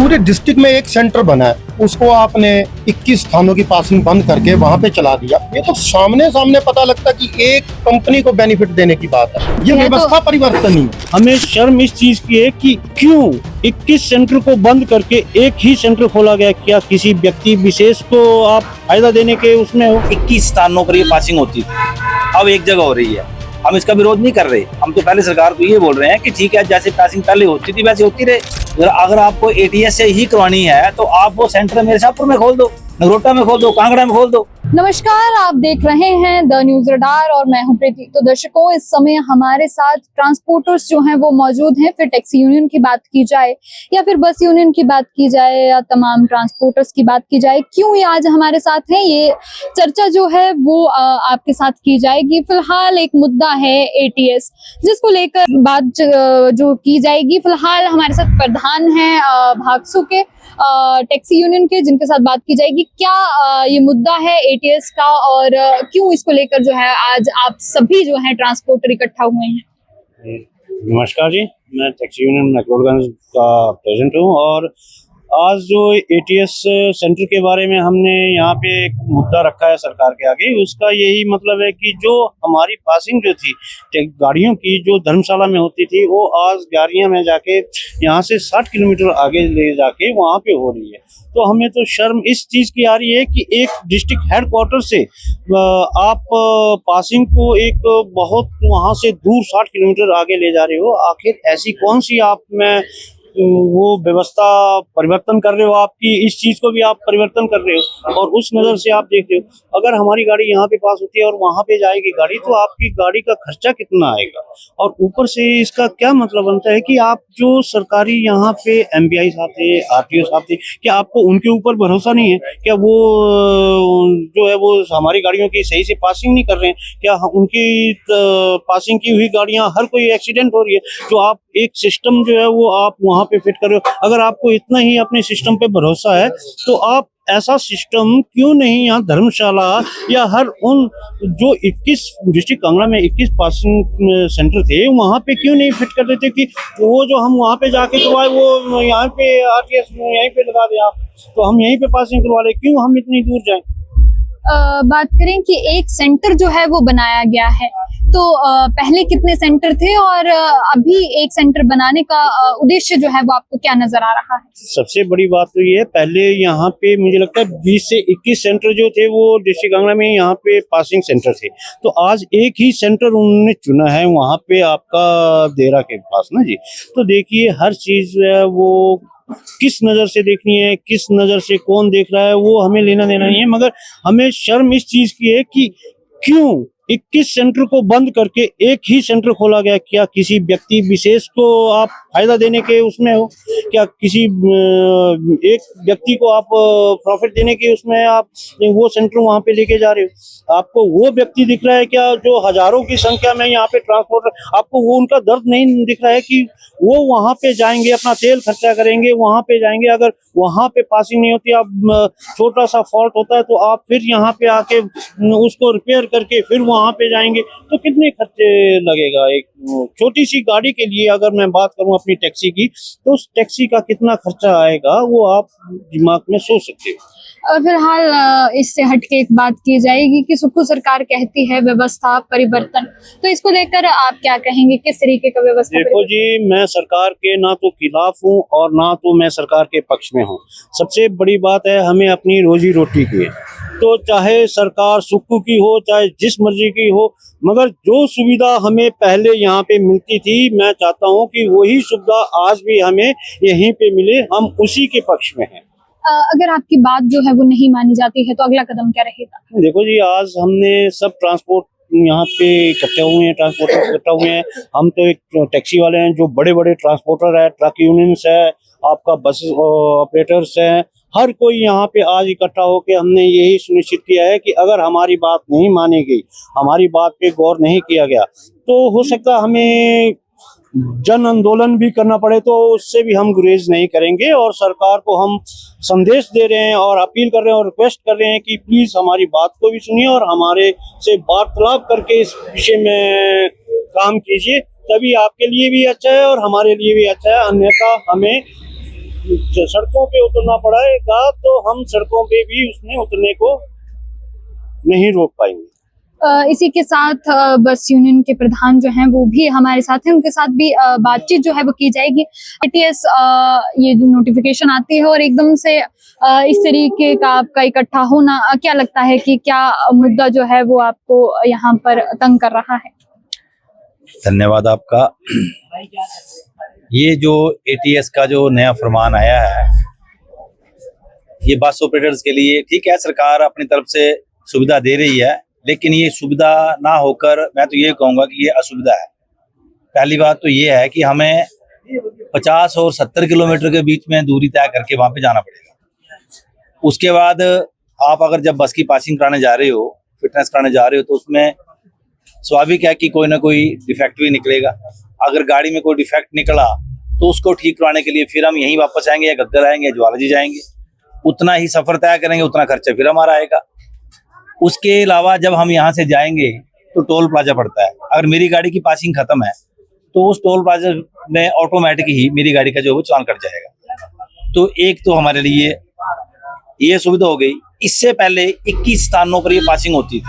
पूरे डिस्ट्रिक्ट में एक सेंटर बना है, उसको आपने 21 थानों की पासिंग बंद करके वहां पे चला दिया। ये तो सामने सामने पता लगता कि एक कंपनी को बेनिफिट देने की बात है, ये व्यवस्था परिवर्तन ही। हमें शर्म इस चीज की है कि क्यों 21 सेंटर को बंद करके एक ही सेंटर खोला गया। क्या किसी व्यक्ति विशेष को आप फायदा देने के उसमें हो? 21 स्थानों पर ये पासिंग होती थी, अब एक जगह हो रही है। हम इसका विरोध नहीं कर रहे, हम तो पहले सरकार को ये बोल रहे हैं कि ठीक है, जैसे पासिंग पहले होती थी वैसे होती रहे। अगर आपको एटीएस से ही करवानी है तो आप वो सेंटर मेरे शाहपुर में खोल दो, नगरोटा में खोल दो, कांगड़ा में खोल दो। नमस्कार, आप देख रहे हैं द न्यूज रडार और मैं हूं प्रीति। तो दर्शकों, इस समय हमारे साथ ट्रांसपोर्टर्स जो हैं वो मौजूद हैं। फिर टैक्सी यूनियन की बात की जाए या फिर बस यूनियन की बात की जाए या तमाम ट्रांसपोर्टर्स की बात की जाए, क्यों ये आज हमारे साथ हैं, ये चर्चा जो है वो आपके साथ की जाएगी। फिलहाल एक मुद्दा है एटीएस, जिसको लेकर बात जो की जाएगी। फिलहाल हमारे साथ प्रधान है भागसू के टैक्सी यूनियन के, जिनके साथ बात की जाएगी। क्या ये मुद्दा है एटीएस का और क्यों इसको लेकर जो है आज आप सभी जो है ट्रांसपोर्टर इकट्ठा हुए हैं? नमस्कार जी, मैं टैक्सी यूनियन मैक्लोडगंज का प्रेसिडेंट हूँ और आज जो एटीएस सेंटर के बारे में हमने यहाँ पे एक मुद्दा रखा है सरकार के आगे, उसका यही मतलब है कि जो हमारी पासिंग जो थी गाड़ियों की, जो धर्मशाला में होती थी, वो आज गाड़ियाँ में जाके यहाँ से 60 किलोमीटर आगे ले जाके वहाँ पे हो रही है। तो हमें तो शर्म इस चीज़ की आ रही है कि एक डिस्ट्रिक्ट हेडक्वार्टर से आप पासिंग को एक बहुत वहाँ से दूर 60 किलोमीटर आगे ले जा रहे हो। आखिर ऐसी कौन सी आप में वो व्यवस्था परिवर्तन कर रहे हो? आपकी इस चीज को भी आप परिवर्तन कर रहे हो और उस नजर से आप देख रहे हो। अगर हमारी गाड़ी यहाँ पे पास होती है और वहां पे जाएगी गाड़ी, तो आपकी गाड़ी का खर्चा कितना आएगा? और ऊपर से इसका क्या मतलब बनता है कि आप जो सरकारी यहाँ पे एमबीआई आते, आरटीओ आते, क्या आपको उनके ऊपर भरोसा नहीं है? क्या वो जो है वो हमारी गाड़ियों की सही से पासिंग नहीं कर रहे हैं? क्या उनकी पासिंग की हुई गाड़ियां हर कोई एक्सीडेंट हो रही है? जो आप एक सिस्टम जो है वो आप वहां पे फिट कर रहे हो। अगर आपको इतना ही अपने सिस्टम पे भरोसा है तो आप ऐसा सिस्टम क्यों नहीं यहाँ धर्मशाला या हर उन जो 21 डिस्ट्रिक्ट कांगड़ा में 21 पासिंग सेंटर थे वहाँ पे क्यों नहीं फिट कर देते कि वो जो हम वहाँ पे जाके करवाए वो यहाँ पे आरटीएस यहीं पे लगा दे आप, तो हम यहीं पे पासिंग करवा रहे, क्यों हम इतनी दूर जाएं? बात करें कि एक सेंटर जो है वो बनाया गया है, तो पहले कितने सेंटर थे और अभी एक सेंटर बनाने का उद्देश्य जो है वो आपको क्या नजर आ रहा है? सबसे बड़ी बात तो ये है, पहले यहाँ पे मुझे लगता है 20 से 21 सेंटर जो थे वो डिस्ट्रिक्ट कांगड़ा में यहाँ पे पासिंग सेंटर थे। तो आज एक ही सेंटर उन्होंने चुना है वहाँ पे आपका देरा के पास ना जी। तो देखिए, हर चीज वो किस नजर से देखनी है, किस नजर से कौन देख रहा है, वो हमें लेना देना नहीं है। मगर हमें शर्म इस चीज की है कि क्यों 21 सेंटर को बंद करके एक ही सेंटर खोला गया। क्या किसी व्यक्ति विशेष को आप फायदा देने के उसमें हो? क्या किसी एक व्यक्ति को आप प्रॉफिट देने के उसमें आप वो सेंटर वहां पे लेके जा रहे हो? आपको वो व्यक्ति दिख रहा है क्या जो हजारों की संख्या में यहाँ पे ट्रांसपोर्टर, आपको वो उनका दर्द नहीं दिख रहा है कि वो वहां पे जाएंगे, अपना तेल खर्चा करेंगे, वहां पे जाएंगे, अगर वहां पे पासिंग नहीं होती, आप छोटा सा फॉल्ट होता है तो आप फिर यहाँ पे आके उसको रिपेयर करके फिर वहां पे जाएंगे, तो कितने खर्चे लगेगा? एक छोटी सी गाड़ी के लिए अगर मैं बात करूं अपनी टैक्सी की, तो उस टैक्सी का कितना खर्चा आएगा वो आप दिमाग में सोच सकते हो। फिलहाल इससे हटके एक बात की जाएगी कि सुप्रीम सरकार कहती है व्यवस्था परिवर्तन, तो इसको देखकर आप क्या कहेंगे, किस तरीके का व्यवस्था? देखो जी, मैं सरकार के ना तो खिलाफ हूँ और ना तो मैं सरकार के पक्ष में हूँ। सबसे बड़ी बात है, हमें अपनी रोजी रोटी की है, तो चाहे सरकार सुक्कू की हो चाहे जिस मर्जी की हो, मगर जो सुविधा हमें पहले यहाँ पे मिलती थी, मैं चाहता हूँ कि वही सुविधा आज भी हमें यहीं पे मिले, हम उसी के पक्ष में हैं। अगर आपकी बात जो है वो नहीं मानी जाती है तो अगला कदम क्या रहेगा? देखो जी, आज हमने सब ट्रांसपोर्ट यहाँ पे इकट्ठे हुए हैं, ट्रांसपोर्टर इकट्ठा हुए हैं। हम तो एक टैक्सी वाले हैं, जो बड़े बड़े ट्रांसपोर्टर है, ट्रक यूनियंस है, आपका बस ऑपरेटर्स हैं, हर कोई यहाँ पे आज इकट्ठा होकर हमने यही सुनिश्चित किया है कि अगर हमारी बात नहीं मानी गई, हमारी बात पे गौर नहीं किया गया, तो हो सकता हमें जन आंदोलन भी करना पड़े, तो उससे भी हम गुरेज नहीं करेंगे। और सरकार को हम संदेश दे रहे हैं और अपील कर रहे हैं और रिक्वेस्ट कर रहे हैं कि प्लीज हमारी बात को भी सुनिए और हमारे से वार्तालाप करके इस विषय में काम कीजिए, तभी आपके लिए भी अच्छा है और हमारे लिए भी अच्छा है। अन्यथा हमें सड़कों पे उतरना पड़ेगा तो हम सड़कों पे भी उसमें उतरने को नहीं रोक पाएंगे। इसी के साथ बस यूनियन के प्रधान जो हैं वो भी हमारे साथ हैं, उनके साथ भी बातचीत जो है वो की जाएगी। एटीएस ये जो नोटिफिकेशन आती है और एकदम से इस तरीके का आपका इकट्ठा होना, क्या लगता है कि क्या मुद्दा जो है वो आपको यहाँ पर तंग कर रहा है? धन्यवाद आपका। ये जो एटीएस का जो नया फरमान आया है, ये बस ऑपरेटर्स के लिए ठीक है, सरकार अपनी तरफ से सुविधा दे रही है, लेकिन ये सुविधा ना होकर मैं तो ये कहूँगा कि ये असुविधा है। पहली बात तो ये है कि हमें 50 और 70 किलोमीटर के बीच में दूरी तय करके वहाँ पे जाना पड़ेगा। उसके बाद आप अगर जब बस की पासिंग कराने जा रहे हो, फिटनेस कराने जा रहे हो, तो उसमें स्वाभाविक है कि कोई ना कोई डिफेक्ट भी निकलेगा। अगर गाड़ी में कोई डिफेक्ट निकला तो उसको ठीक करवाने के लिए फिर हम यहीं वापस आएंगे, या गग्गर आएंगे, या ज्वाला जी जाएंगे, उतना ही सफर तय करेंगे, उतना खर्चा फिर हमारा आएगा। उसके अलावा जब हम यहाँ से जाएंगे तो टोल प्लाजा पड़ता है। अगर मेरी गाड़ी की पासिंग खत्म है तो उस टोल प्लाजा में ऑटोमेटिक ही मेरी गाड़ी का जो है चालान कट जाएगा। तो एक तो हमारे लिए ये सुविधा हो गई। इससे पहले 21 स्थानों पर ये पासिंग होती थी,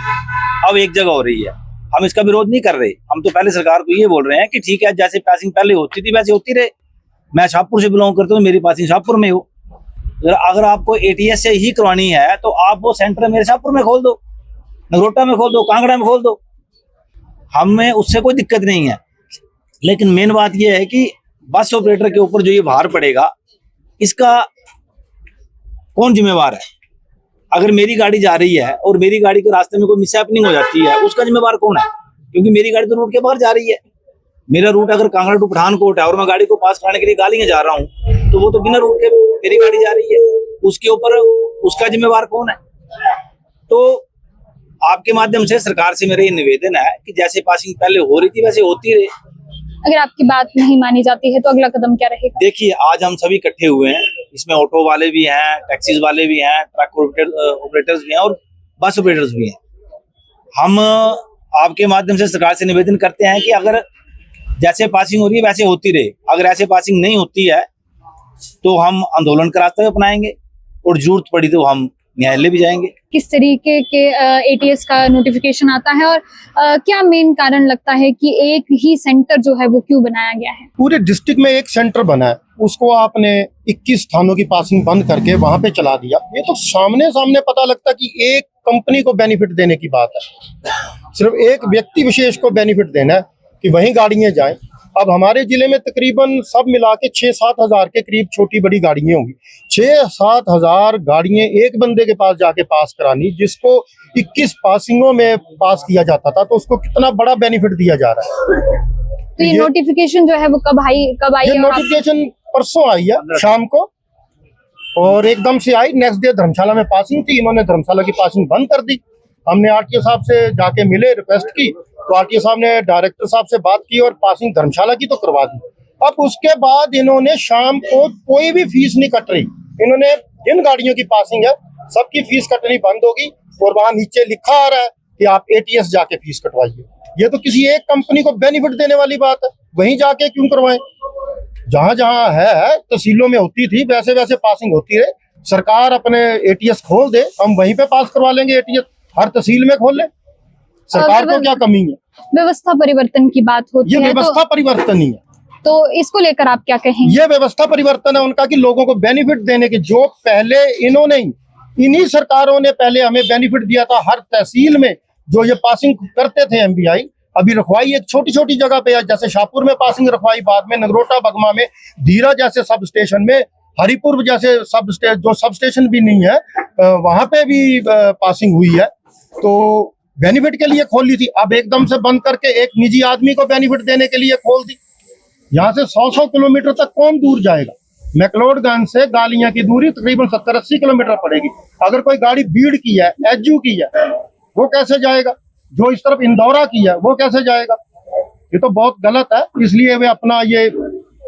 अब एक जगह हो रही है। हम इसका विरोध नहीं कर रहे, हम तो पहले सरकार को ये बोल रहे हैं कि ठीक है, जैसे पासिंग पहले होती थी वैसे होती रहे। मैं शाहपुर से बिलोंग करता हूँ, मेरी पासिंग शाहपुर में हो। अगर आपको एटीएस से ही करवानी है तो आप वो सेंटर मेरे शाहपुर में खोल दो, नगरोटा में खोल दो, कांगड़ा में खोल दो, हमें उससे कोई दिक्कत नहीं है। लेकिन मेन बात यह है कि बस ऑपरेटर के ऊपर जो ये भार पड़ेगा, इसका कौन जिम्मेवार है? अगर मेरी गाड़ी जा रही है और मेरी गाड़ी के रास्ते में कोई मिसहैपनिंग हो जाती है, उसका जिम्मेवार कौन है? क्योंकि मेरी गाड़ी तो रूट के बाहर जा रही है। मेरा रूट अगर कांगड़ा टू पठानकोट है और मैं गाड़ी को पास कराने के लिए गालियां जा रहा हूँ, तो वो तो बिना रूट के मेरी गाड़ी जा रही है, उसके ऊपर उसका जिम्मेवार कौन है? तो आपके माध्यम से सरकार से मेरा ये निवेदन है कि जैसे पासिंग पहले हो रही थी वैसे होती रहे। अगर आपकी बात नहीं मानी जाती है तो अगला कदम क्या रहेगा? देखिए, आज हम सभी इकट्ठे हुए हैं, इसमें ऑटो वाले भी हैं, टैक्सीज वाले भी हैं, ट्रक ऑपरेटर्स भी हैं और बस ऑपरेटर्स भी हैं। हम आपके माध्यम से सरकार से निवेदन करते हैं कि अगर जैसे पासिंग हो रही है वैसे होती रहे। अगर ऐसे पासिंग नहीं होती है तो हम आंदोलन का रास्ता भी अपनाएंगे और जरूरत पड़ी तो हम न्यायालय भी जाएंगे। किस तरीके के एटीएस का नोटिफिकेशन आता है और क्या मेन कारण लगता है कि एक ही सेंटर जो है वो क्यों बनाया गया है? पूरे डिस्ट्रिक्ट में एक सेंटर बना है, उसको आपने 21 थानों की पासिंग बंद करके वहां पे चला दिया। ये तो सामने सामने पता लगता कि एक कंपनी को बेनिफिट देने की बात है, सिर्फ एक व्यक्ति विशेष को बेनिफिट देना है कि वहीं गाड़ियां जाएं। अब हमारे जिले में तकरीबन सब मिला के 6-7 हजार के करीब छोटी बड़ी गाड़ियां होंगी। 6-7 हजार गाड़ियां एक बंदे के पास जाके पास करानी, जिसको 21 पासिंगों में पास किया जाता था, तो उसको कितना बड़ा बेनिफिट दिया जा रहा है। तो ये नोटिफिकेशन जो है वो कब आई ये नोटिफिकेशन परसों आई है शाम को, और एकदम से आई। नेक्स्ट डे धर्मशाला में पासिंग थी, इन्होंने धर्मशाला की पासिंग बंद कर दी। हमने आरटीओ साहब से जाके मिले, रिक्वेस्ट की, तो आरटीओ साहब ने डायरेक्टर साहब से बात की और पासिंग धर्मशाला की तो करवा दी। अब उसके बाद इन्होंने शाम को कोई भी फीस नहीं कट रही। इन्होंने जिन गाड़ियों की पासिंग है सबकी फीस कटनी बंद होगी, और वहां नीचे लिखा आ रहा है कि आप एटीएस जाके फीस कटवाइए। ये तो किसी एक कंपनी को बेनिफिट देने वाली बात है, वहीं जाके क्यों करवाएं? जहां जहां है तहसीलों में होती थी वैसे वैसे पासिंग होती रहे। सरकार अपने एटीएस खोल दे, हम वहीं पे पास करवा लेंगे। एटीएस हर तहसील में खोल ले, सरकार को क्या कमी है? व्यवस्था परिवर्तन की बात होती ये है, व्यवस्था परिवर्तन ही है। तो इसको लेकर आप क्या कहेंगे? ये व्यवस्था परिवर्तन है उनका कि लोगों को बेनिफिट देने के, जो पहले इन्होंने इन्हीं सरकारों ने पहले हमें बेनिफिट दिया था। हर तहसील में जो ये पासिंग करते थे एमबीआई, अभी रखवाई एक छोटी छोटी जगह पे है, जैसे शाहपुर में पासिंग रखवाई, बाद में नगरोटा बगमा में, धीरा जैसे सब स्टेशन में, हरिपुर जैसे जो सब स्टेशन भी नहीं है वहां पे भी पासिंग हुई है। तो बेनिफिट के लिए खोल ली थी, अब एकदम से बंद करके एक निजी आदमी को बेनिफिट देने के लिए खोल दी। यहाँ से 100-100 किलोमीटर तक कौन दूर जाएगा? मैक्लोडगंज से गालियां की दूरी तकरीबन 70-80 किलोमीटर पड़ेगी। अगर कोई गाड़ी बीड़ की है, एचयू की है, वो कैसे जाएगा? जो इस तरफ इंदौरा की है वो कैसे जाएगा? ये तो बहुत गलत है। इसलिए वे अपना ये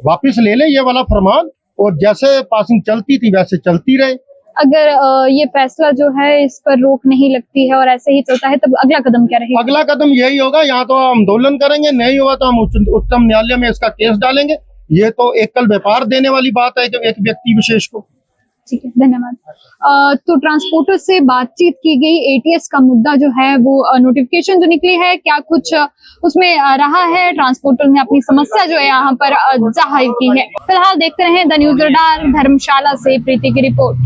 वापस ले लें ये वाला फरमान, और जैसे पासिंग चलती थी वैसे चलती रहे। अगर ये फैसला जो है इस पर रोक नहीं लगती है और ऐसे ही चलता है, तब अगला कदम क्या रहेगा? अगला कदम यही होगा, यहाँ तो आंदोलन करेंगे, नहीं हुआ तो हम उच्चतम न्यायालय में इसका केस डालेंगे। ये तो एकल व्यापार देने वाली बात है कि एक व्यक्ति विशेष को। ठीक है, धन्यवाद। तो ट्रांसपोर्टर से बातचीत की गई, एटीएस का मुद्दा जो है वो नोटिफिकेशन जो निकली है, क्या कुछ उसमें रहा है, ट्रांसपोर्टर ने अपनी समस्या जो है यहाँ पर जाहिर की है। फिलहाल देखते रहे द न्यूज रडार। धर्मशाला से प्रीति की रिपोर्ट।